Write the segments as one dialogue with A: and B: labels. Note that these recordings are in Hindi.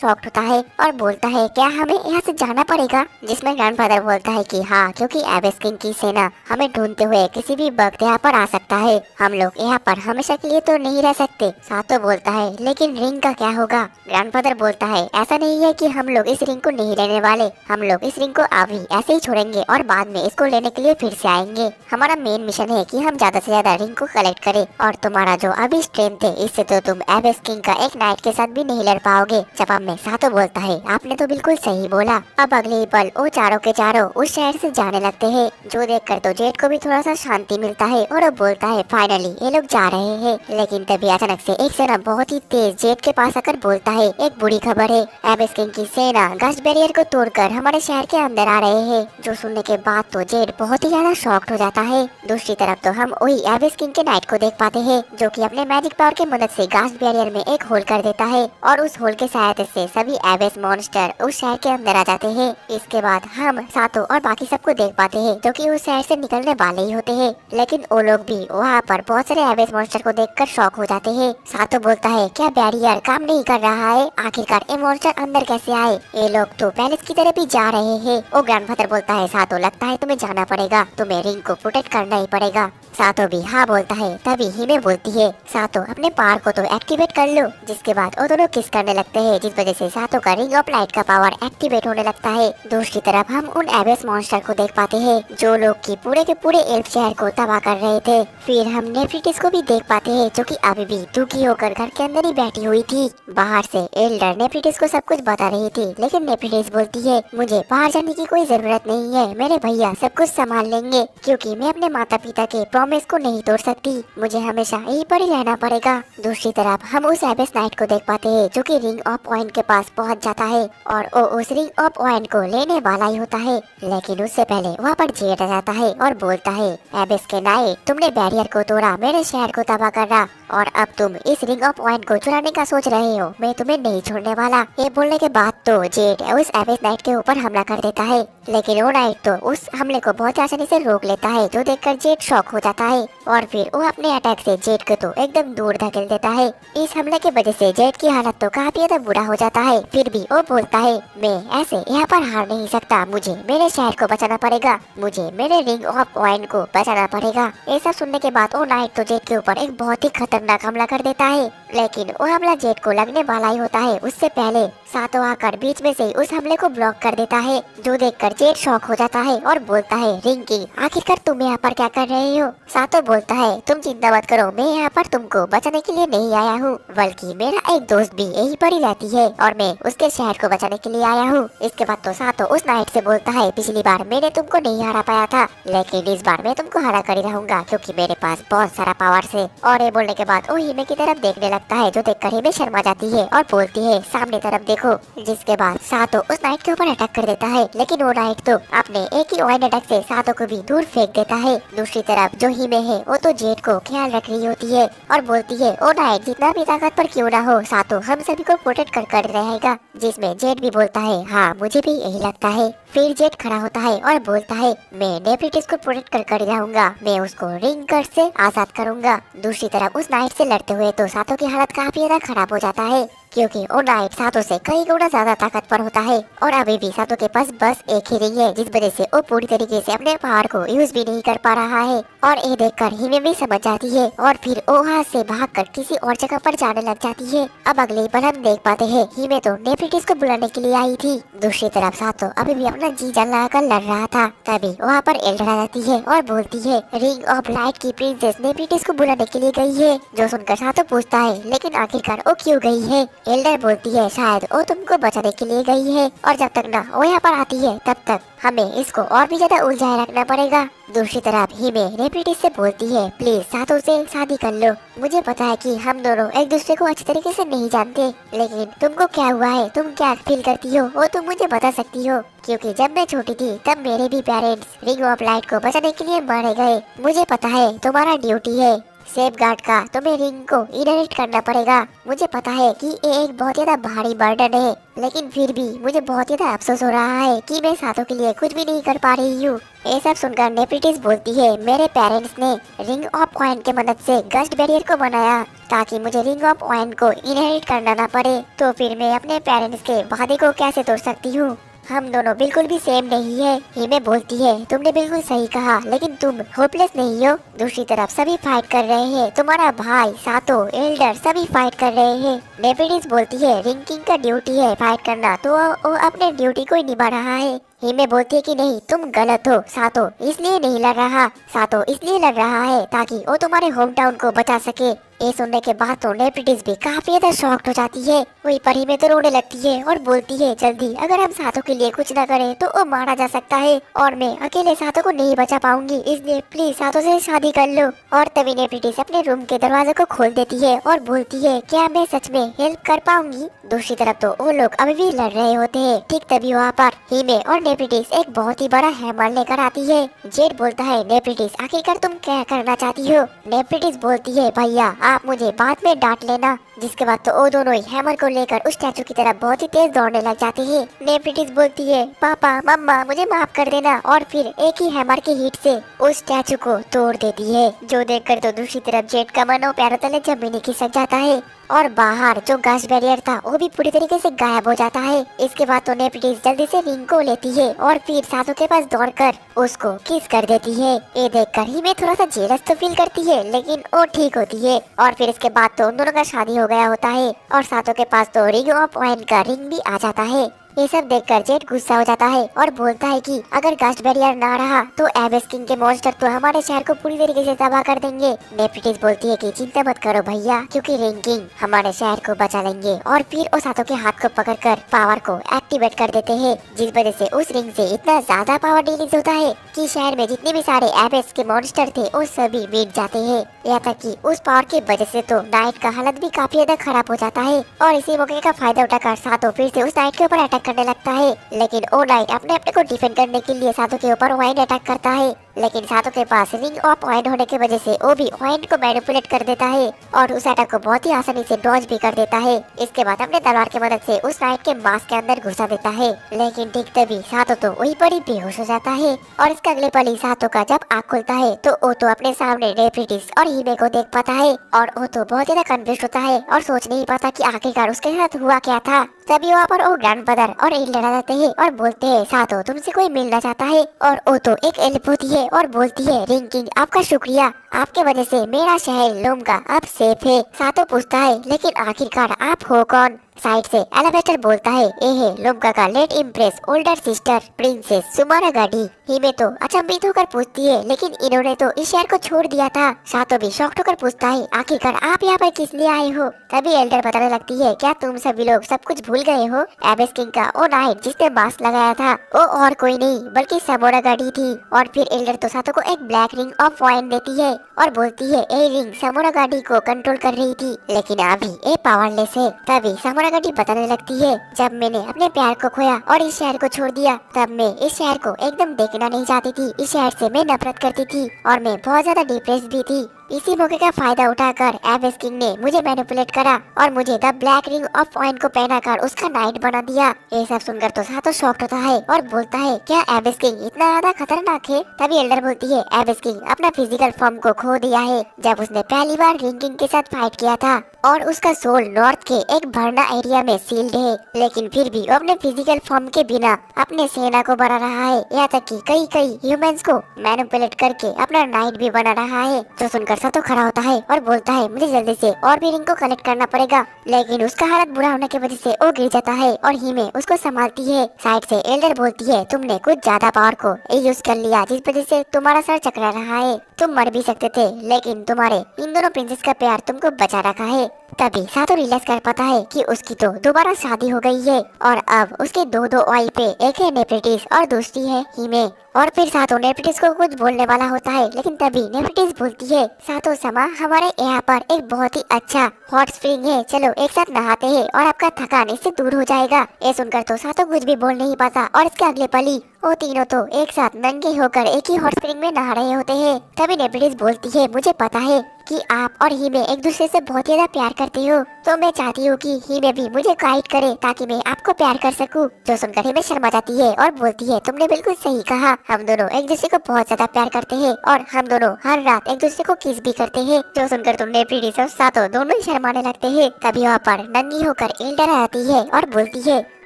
A: शॉक्ड होता है और बोलता है क्या हमें यहाँ से जाना पड़ेगा, जिसमें ग्रैंडफादर बोलता है कि हाँ, क्योंकि एबेस किंग की सेना हमें ढूंढते हुए किसी भी वक्त यहाँ पर आ सकता है, हम लोग यहाँ पर हमेशा के लिए तो नहीं रह सकते। सातो बोलता है लेकिन रिंग का क्या होगा। ग्रैंडफादर बोलता है ऐसा नहीं है कि हम लोग इस रिंग को नहीं लेने वाले, हम लोग इस रिंग को अभी ऐसे ही छोड़ेंगे और बाद में इसको लेने के लिए फिर से आएंगे। हमारा मेन मिशन है कि हम ज्यादा से ज्यादा रिंग को कलेक्ट करें और तुम्हारा जो अभी स्ट्रेंथ है इससे तो तुम एबेस किंग का एक नाइट के साथ भी नहीं लड़ पाओगे। जवाब में सातो बोलता है आपने तो बिल्कुल सही बोला। अब अगले ही पल वो चारों के चारों उस शहर से जाने लगते हैं, जो देखकर तो जेड को भी थोड़ा सा शांति मिलता है और वो बोलता है फाइनली ये लोग जा रहे हैं। लेकिन तभी अचानक से एक सेना बहुत ही तेज जेड के पास आकर बोलता है एक बुरी खबर है, एबेस किंग की सेना गस्ट बैरियर को तोड़कर हमारे शहर के अंदर आ रहे हैं। जो सुनने के बाद तो जेड बहुत ही ज्यादा शॉक्ड हो जाता है। दूसरी तरफ तो हम वही एबेस किंग के नाइट को देख पाते हैं, जो कि अपने मैजिक पावर की मदद से गस्ट बैरियर में एक होल कर देता है और उस होल के सहायता से सभी एबेस मॉन्स्टर उस शहर के अंदर आ जाते हैं। इसके बाद हम सातो और बाकी सबको देख पाते हैं जो कि उस शहर से निकलने वाले ही होते हैं, लेकिन वो लोग भी वहाँ पर बहुत सारे एबेस मॉन्स्टर को देखकर शॉक हो जाते हैं। सातो बोलता है क्या बैरियर काम नहीं कर रहा है, आखिरकार ये मॉन्स्टर अंदर कैसे आए, ये लोग तो पैलेस की तरफ भी जा रहे हैं। वो ग्रैंडफादर बोलता है सातो लगता है तुम्हें जाना पड़ेगा, तुम्हें रिंग को प्रोटेक्ट करना ही पड़ेगा। सातो भी हाँ बोलता है। तभी हिमे बोलती है सातो अपने पावर को तो एक्टिवेट कर लो। जिसके बाद वो दोनों किस करने लगते हैं, जिस वजह से सातो का रिंग ऑफ लाइट का पावर एक्टिवेट होने लगता है। दूसरी तरफ हम उन एबेस मॉन्स्टर को देख पाते हैं जो लोग की पूरे के पूरे एल्फ शहर को तबाह कर रहे थे। फिर हम नेफ्रिटिस को भी देख पाते हैं जो कि अभी भी दुखी होकर घर के अंदर ही बैठी हुई थी। बाहर से एल्डर नेफ्रिटिस को सब कुछ बता रही थी, लेकिन नेफ्रिटिस बोलती है मुझे बाहर जाने की कोई जरूरत नहीं है, मेरे भैया सब कुछ संभाल लेंगे, क्योंकि मैं अपने माता पिता के प्रॉमिस को नहीं तोड़ सकती, मुझे हमेशा यहीं पर ही रहना पड़ेगा। दूसरी तरफ हम उस एबेस नाइट को देख पाते हैं जो कि रिंग ऑफ पॉइंट के पास पहुंच जाता है और वो उस रिंग ऑफ पॉइंट को लेने वाला ही होता है, लेकिन उससे पहले वहाँ पर जेड आ जाता है और बोलता है एबेस के नाइट तुमने बैरियर को तोड़ा, मेरे शहर को तबाह कर रहा और अब तुम इस रिंग ऑफ पॉइंट को चुराने का सोच रहे हो, मैं तुम्हें नहीं छोड़ने वाला। ये बोलने के बाद तो जेड उस एबेस नाइट के ऊपर हमला कर देता है, लेकिन वो नाइट तो उस हमले को बहुत आसानी से रोक लेता है, जो देखकर जेड शॉक हो जाता है और फिर वो अपने अटैक से जेड को तो एकदम दूर धकेल देता है। इस हमले के वजह से जेड की हालत तो काफी ज्यादा बुरा हो जाता है, फिर भी वो बोलता है मैं ऐसे यहाँ पर हार नहीं सकता, मुझे मेरे शहर को बचाना पड़ेगा, मुझे मेरे रिंग ऑफ पॉइंट को बचाना पड़ेगा। ये सब सुनने के बाद वो नाइट तो जेड के ऊपर एक बहुत ही खतरनाक हमला कर देता है, लेकिन वो हमला जेड को लगने वाला ही होता है उससे पहले सातो आकर बीच में से उस हमले को ब्लॉक कर देता है, जो देखकर जेड शॉक हो जाता है और बोलता है रिंकी आखिरकार तुम यहाँ पर क्या कर रहे हो। सातो बोलता है तुम चिंता मत करो, मैं यहाँ पर तुमको बचाने के लिए नहीं आया हूँ, बल्कि मेरा एक दोस्त भी यहीं पर ही रहती है और मैं उसके शहर को बचाने के लिए आया हूँ। इसके बाद तो सातो उस नाइट से बोलता है पिछली बार मैंने तुमको नहीं हरा पाया था, लेकिन इस बार मैं तुमको हरा कर ही रहूंगा, क्योंकि मेरे पास बहुत सारा पावर है। और ये बोलने के बाद वो हिमे की तरफ देखने लगता है, जो देखकर हिमे शर्मा जाती है और बोलती है सामने तरफ देखो। जिसके बाद सातो उस नाइट के ऊपर अटैक कर देता है, लेकिन वो नाइट तो अपने एक ही ऑइन अटैक से सातो को भी दूर फेंक देता है। दूसरी तरफ जो हिमे है वो तो जेड को ख्याल रख रही होती है और बोलती है ओ नाइट जितना भी ताकतवर क्यों ना हो, सातो हम सभी को प्रोटेक्ट कर रहेगा। जिसमें जेड भी बोलता है हाँ मुझे भी यही लगता है। फिर जेड खड़ा होता है और बोलता है मैं नेफ्रिटिस को प्रोटेक्ट कर रहूंगा, मैं उसको रिंग कर्स से आजाद करूंगा। दूसरी तरफ उस नाइट से लड़ते हुए तो सातो की हालत काफी ज्यादा खराब हो जाता है, क्योंकि वो नाइट सातो से कई गुना ज्यादा ताकतवर होता है और अभी भी सातो के पास बस एक ही रिंग है, जिस वजह से वो पूरी तरीके से अपने पावर को यूज भी नहीं कर पा रहा है। और ये देखकर हिमे भी समझ जाती है और फिर वो वहाँ से भागकर किसी और जगह पर जाने लग जाती है। अब अगले पल हम देख पाते हैं हिमे तो नेफ्रिटिस को बुलाने के लिए आई थी। दूसरी तरफ सातो अभी भी अपना जी जान लगाकर लड़ रहा था, तभी वहाँ पर एल्डर आ जाती है और बोलती है रिंग ऑफ लाइट की प्रिंसेस नेफ्रिटिस को बुलाने के लिए गई है। जो सुनकर सातो पूछता है लेकिन आखिरकार वो क्यों गई है। एल्डर बोलती है शायद वो तुमको बचाने के लिए गई है और जब तक ना वो यहाँ पर आती है तब तक हमें इसको और भी ज्यादा उलझाए रखना पड़ेगा। दूसरी तरफ हिमे नेफ्रिटिस से बोलती है प्लीज सातो से शादी कर लो, मुझे पता है कि हम दोनों एक दूसरे को अच्छी तरीके से नहीं जानते, लेकिन तुमको क्या हुआ है, तुम क्या फील करती हो वो तुम मुझे बता सकती हो, क्योंकि जब मैं छोटी थी तब मेरे भी पेरेंट्स रिंग ऑफ लाइट को बचाने के लिए मारे गए, मुझे पता है तुम्हारा ड्यूटी है सेफ गार्ड का तुम्हें रिंग को इनहेरिट करना पड़ेगा। मुझे पता है कि ये एक बहुत ज्यादा भारी बर्डन है, लेकिन फिर भी मुझे बहुत ज्यादा अफसोस हो रहा है कि मैं सातों के लिए कुछ भी नहीं कर पा रही हूँ। ये सब सुनकर नेफ्रिटिस बोलती है, मेरे पेरेंट्स ने रिंग ऑफ ऑयन के मदद से गस्ट बैरियर को बनाया ताकि मुझे रिंग ऑफ ऑयन को इनहेरिट करना ना पड़े, तो फिर मैं अपने पेरेंट्स के वादे को कैसे तोड़ सकती हूँ। हम दोनों बिल्कुल भी सेम नहीं है। हिमे बोलती है, तुमने बिल्कुल सही कहा, लेकिन तुम होपलेस नहीं हो। दूसरी तरफ सभी फाइट कर रहे हैं, तुम्हारा भाई, सातो, एल्डर सभी फाइट कर रहे हैं। नेफ्रिटिस बोलती है, रिंग किंग का ड्यूटी है फाइट करना, तो वो अपने ड्यूटी को ही निभा रहा है। हिमे बोलती है कि नहीं, तुम गलत हो सातो, इसलिए नहीं लड़ रहा। सातो इसलिए लड़ रहा है ताकि वो तुम्हारे होम टाउन को बचा सके। ये सुनने के बाद तो नेफ्रिटिस भी काफी ज्यादा शॉक्ड हो जाती है। वही पर हिमे तो रोने लगती है और बोलती है, जल्दी अगर हम सातो के लिए कुछ न करें तो वो मारा जा सकता है और मैं अकेले सातो को नहीं बचा पाऊंगी, इसलिए प्लीज सातो से शादी कर लो। और तभी नेफ्रिटिस अपने रूम के दरवाजे को खोल देती है और बोलती है, क्या मैं सच में हेल्प कर पाऊंगी। दूसरी तरफ तो वो लोग अभी भी लड़ रहे होते हैं। ठीक तभी वहाँ पर हिमे और नेफ्रिटिस एक बहुत ही बड़ा हैमर लेकर आती है। जेड बोलता है, नेफ्रिटिस आखिरकार तुम क्या करना चाहती हो। नेफ्रिटिस बोलती है, भैया आप मुझे बाद में डांट लेना। जिसके बाद तो वो दोनों ही हैमर को लेकर उस स्टैचू की तरफ बहुत ही तेज दौड़ने लग जाते हैं। नेफ्रिटिस बोलती है, पापा मम्मा मुझे माफ कर देना, और फिर एक ही हैमर की हिट से उस स्टैचू को तोड़ देती है। जो देखकर तो दूसरी तरफ जेड का मन और पैरों तले जमीन खिसक जाता है और बाहर जो गैस बैरियर था वो भी पूरी तरीके से गायब हो जाता है। इसके बाद तो नेफ्रिटिस जल्दी से रिंग को लेती है और फिर सातो के पास दौड़कर उसको किस कर देती है। ये देखकर ही मैं थोड़ा सा जेलस तो फील करती है, लेकिन वो ठीक होती है। और फिर इसके बाद तो उन दोनों का शादी हो गया होता है और सातो के पास तो रिंग ऑफ ऑयन का रिंग भी आ जाता है। ये सब देखकर जेड गुस्सा हो जाता है और बोलता है कि अगर गस्ट बैरियर ना रहा तो एबेस किंग के मॉन्स्टर तो हमारे शहर को पूरी तरीके से तबाह कर देंगे। नेफ्रिटिस बोलती है कि चिंता मत करो भैया, क्योंकि रिंग किंग हमारे शहर को बचा लेंगे। और फिर वो सातों के हाथ को पकड़कर पावर को एक्टिवेट कर देते हैं, जिस वजह से उस रिंग से इतना ज्यादा पावर रिलीज होता है कि शहर में जितने भी सारे एबेस के मॉन्स्टर थे वो सभी मिट जाते हैं। यहाँ तक कि उस पावर की वजह से तो नाइट का हालत भी काफी ज्यादा खराब हो जाता है और इसी मौके का फायदा उठाकर सातो फिर से उस नाइट के ऊपर अटैक करने लगता है। लेकिन ओ नाइट अपने को डिफेंड करने के लिए सातो के ऊपर वाइन अटैक करता है, लेकिन सातो के पास रिंग ऑफ ऑयन होने की वजह से वो भी ऑयन को मैनिपुलेट कर देता है और उस अटैक को बहुत ही आसानी से डॉज भी कर देता है। इसके बाद अपने तलवार की मदद से उस नाइट के मास्क के अंदर घुसा देता है, लेकिन ठीक तभी सातो तो वहीं पर ही बेहोश हो जाता है। और इसका अगले पल ही सातो का जब आँख खुलता है तो वो तो अपने सामने नेफ्रिटिस और हिमे को देख पाता है और वो तो बहुत ज्यादा कंफ्यूज होता है और सोच नहीं पाता कि आखिरकार उसके साथ हुआ क्या था। तभी वहाँ पर वो ग्रैंडफादर और एल्डर आ जाते हैं और बोलते हैं, सातो तुमसे कोई मिलना चाहता है। और वो तो एक एल्फ होती है और बोलती है, रिंग किंग आपका शुक्रिया, आपके वजह से मेरा शहर लोमगा अब सेफ है। सातो पूछता है, लेकिन आखिरकार आप हो कौन। साइड से एलिवेटर बोलता है, ये है लोमगा का late empress older sister princess सुमारा गाड़ी। हिमे तो अचंभित होकर पूछती है, लेकिन इन्होंने तो इस शहर को छोड़ दिया था। सातो भी शॉक्ड होकर पूछता है, आखिरकार आप यहाँ पर किस लिए आए हो। तभी एल्डर बताने लगती है, क्या तुम सभी लोग सब कुछ भूल गए हो। एबेस किंग का वो नाइट जिसने मास्क लगाया था वो और कोई नहीं बल्कि समोरा गाड़ी थी। और फिर एल्डर तो सातो को एक ब्लैक रिंग ऑफ ऑयन देती है और बोलती है, ये रिंग समोरा गाड़ी को कंट्रोल कर रही थी, लेकिन अभी ये पावरलेस है। तभी समोरा गाड़ी बताने लगती है, जब मैंने अपने प्यार को खोया और इस शहर को छोड़ दिया तब मैं इस शहर को एकदम देखना नहीं चाहती थी। इस शहर से मैं नफरत करती थी और मैं बहुत ज्यादा डिप्रेस भी थी। इसी मौके का फायदा उठाकर एबेस किंग ने मुझे मैनिपुलेट करा और मुझे the black ring of ion को पहनाकर उसका नाइट बना दिया। ये सब सुनकर तो सातो शॉक्ड होता है और बोलता है, क्या एबेस किंग इतना ज्यादा खतरनाक है। तभी एल्डर बोलती है, एबेस किंग अपना फिजिकल फॉर्म को खो दिया है जब उसने पहली बार रिंग किंग के साथ फाइट किया था और उसका सोल नॉर्थ के एक भरना एरिया में सील्ड है, लेकिन फिर भी वो अपने फिजिकल फॉर्म के बिना अपने सेना को बढ़ा रहा है। यहाँ तक कि कई ह्यूमंस को मैनिपुलेट करके अपना नाइट भी बना रहा है। जो सुनकर सातो खड़ा होता है और बोलता है, मुझे जल्दी से और भी रिंग को कलेक्ट करना पड़ेगा, लेकिन उसका हालत बुरा होने की वजह से वो गिर जाता है और हिमे उसको संभालती है। साइड से एल्डर बोलती है, तुमने कुछ ज्यादा पावर को यूज कर लिया जिस वजह से तुम्हारा सर चकरा रहा है। तुम मर भी सकते थे, लेकिन तुम्हारे इन दोनों प्रिंसेस का प्यार तुमको बचा रखा है। तभी सातो रियलाइज कर पाता है कि उसकी तो दोबारा शादी हो गई है और अब उसके दो वाइफ है, एक है नेफ्रिटिस और दूसरी है हिमे। और फिर सातो नेफ्रिटिस को कुछ बोलने वाला होता है, लेकिन तभी नेफ्रिटिस बोलती है, सातो समा हमारे यहाँ पर एक बहुत ही अच्छा हॉट स्प्रिंग है, चलो एक साथ नहाते हैं और आपका थकान इससे दूर हो जाएगा। ये सुनकर तो सातो कुछ भी बोल नहीं पाता और इसके अगले पल ही वो तीनों तो एक साथ नंगे होकर एक ही हॉट स्प्रिंग में नहा रहे होते हैं। तभी नेफ्रिटिस बोलती है, मुझे पता है कि आप और हिमे एक दूसरे से बहुत ज्यादा प्यार करते हो, तो मैं चाहती हूँ कि हिमे भी मुझे गाइड करे ताकि मैं आपको प्यार कर सकूँ। जो सुनकर हिमे शर्मा जाती है और बोलती है, तुमने बिल्कुल सही कहा, हम दोनों एक दूसरे को बहुत ज्यादा प्यार करते हैं और हम दोनों हर रात एक दूसरे को किस भी करते हैं। जो सुनकर तुमने प्रीति और सातो दोनों ही शर्माने लगते हैं। तभी वहाँ पर नन्ही होकर एल्डर आती है और बोलती है,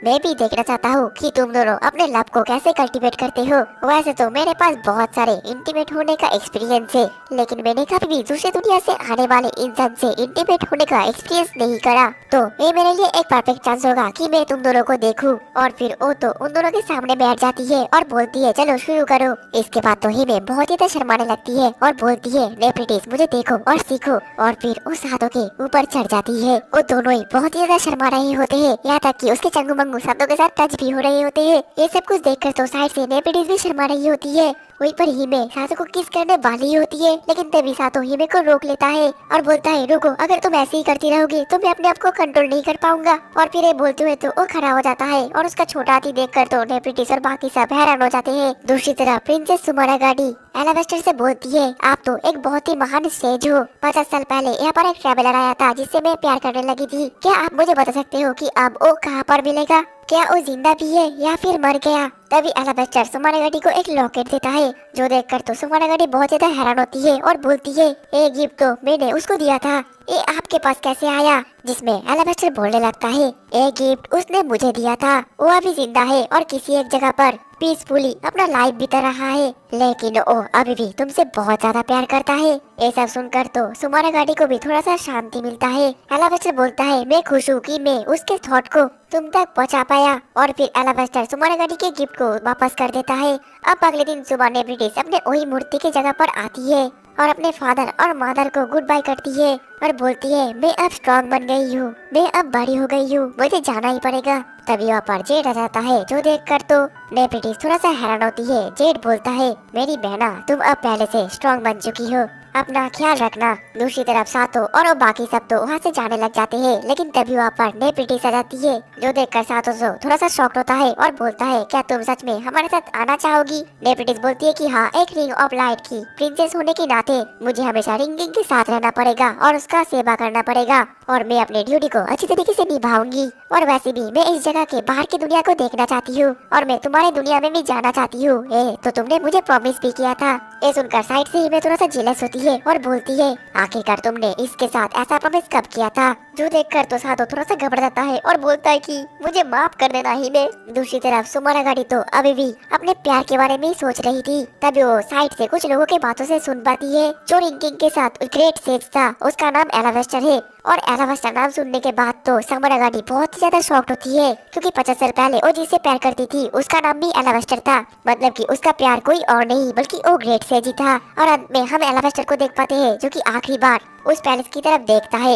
A: मैं भी देखना चाहता हूँ कि तुम दोनों अपने लव को कैसे कल्टीवेट करते हो। वैसे तो मेरे पास बहुत सारे इंटीमेट होने का एक्सपीरियंस है, लेकिन मैंने कभी भी दूसरी दुनिया से आने वाले इंसान से इंटीमेट होने का एक्सपीरियंस नहीं करा। तो ये मेरे लिए एक परफेक्ट चांस होगा कि मैं तुम दोनों को देखूं। और फिर वो तो उन दोनों के सामने बैठ जाती है और बोलती है, चलो शुरू करो। इसके बाद तो हिमे बहुत ज्यादा शर्माने लगती है और बोलती है, नेफ्रिटिस मुझे देखो और सीखो। और फिर उस हाथों के ऊपर चढ़ जाती है। वो दोनों ही बहुत ज्यादा शर्मा रहे होते हैं, यहाँ तक कि उसके चंगू मंगू सातों के साथ टच भी हो रहे होते हैं। ये सब कुछ देखकर तो साइड से नेफ्रिटिस भी शर्मा रही होती है। वहीं पर हिमे सातो को किस करने वाली होती है, लेकिन तभी सातो हिमे को रोक लेता है और बोलता है, रुको, अगर तुम ऐसे ही करती रहोगी तो मैं अपने आप को कंट्रोल नहीं कर पाऊंगा। और फिर ये बोलते हुए तो वो खड़ा हो जाता है और उसका छोटा हाथी देखकर तो नेफ्रिटिस और बाकी सब हैरान हो जाते हैं। दूसरी तरफ प्रिंसेस सुमरागाडी एलाबेस्टर से बोलती है, आप तो एक बहुत ही महान स्टेज हो। 50 साल पहले यहाँ पर एक ट्रैवलर आया था जिससे मैं प्यार करने लगी थी। क्या आप मुझे बता सकते हो कि अब वो कहाँ पर मिलेगा? क्या वो जिंदा भी है या फिर मर गया? तभी एलाबेस्टर सुमरागाडी को एक लॉकेट देता है, जो देखकर तो सुमरागाडी बहुत ज्यादा हैरान होती है और बोलती है, ये गिफ्ट तो मैंने उसको दिया था, ये आपके पास कैसे आया? जिसमें एलाबेस्टर बोलने लगता है, ये गिफ्ट उसने मुझे दिया था, वो अभी जिंदा है और किसी एक जगह पर पीसफुली अपना लाइफ बिता रहा है, लेकिन वो अभी भी तुमसे बहुत ज्यादा प्यार करता है। ये सब सुनकर तो सुमरागाडी को भी थोड़ा सा शांति मिलता है। एलाबेस्टर बोलता है, मैं खुश हूँ कि मैं उसके थॉट को तुम तक पहुँचा पाया। और फिर एलाबेस्टर सुमरागाडी के गिफ्ट को वापस कर देता है। अब अगले दिन सुबह नेफ्रिटिस अपने वही मूर्ति की जगह पर आती है और अपने फादर और मदर को गुड बाय करती है और बोलती है, मैं अब स्ट्रॉन्ग बन गई हूँ, मैं अब बड़ी हो गई हूँ, मुझे जाना ही पड़ेगा। तभी वहाँ पर जेड आ जाता है, जो देखकर तो नेफ्रिटिस थोड़ा सा हैरान होती है। जेड बोलता है, मेरी बहना, तुम अब पहले से स्ट्रॉन्ग बन चुकी हो, अपना ख्याल रखना। दूसरी तरफ सातो और वो बाकी सब तो वहाँ से जाने लग जाते हैं, लेकिन तभी वहाँ पर नेफ्रिटिस आ जाती है, जो देखकर सातो तो थोड़ा सा शॉक्ड होता है और बोलता है, क्या तुम सच में हमारे साथ आना चाहोगी? नेफ्रिटिस बोलती है कि हाँ, एक रिंग ऑफ लाइट की प्रिंसेस होने के नाते मुझे हमेशा रिंग किंग के साथ रहना पड़ेगा और उसका सेवा करना पड़ेगा और मैं अपनी ड्यूटी को अच्छी तरीके से निभाऊंगी। और वैसे भी मैं इस जगह के बाहर की दुनिया को देखना चाहती हूँ और मैं तुम्हारी दुनिया में भी जाना चाहती हूँ। तो तुमने मुझे प्रॉमिस भी किया था। ये सुनकर साइड से ही मैं थोड़ा सा जेलस होती है और बोलती है, आखिरकार तुमने इसके साथ ऐसा प्रॉमिस कब किया था? जो देखकर तो सातो थोड़ा सा घबरा जाता है और बोलता है कि मुझे माफ कर देना ही मैं। दूसरी तरफ सुमरागाडी तो अभी भी अपने प्यार के बारे में ही सोच रही थी। तभी वो साइड से कुछ लोगों के बातों से सुन पाती है, जो रिंग किंग के साथ ग्रेट सेज था, उसका नाम एलाबेस्टर है। और एलाबेस्टर नाम सुनने के बाद तो सुमरागाडी बहुत ही ज्यादा शॉक्ड होती है, क्योंकि 50 साल पहले वो जिससे प्यार करती थी उसका नाम भी एलाबेस्टर था। मतलब कि उसका प्यार कोई और नहीं बल्कि वो ग्रेट सेज ही था। और अंत में हम एलाबेस्टर को देख पाते हैं, जो कि आखिरी बार उस पैलेस की तरफ देखता है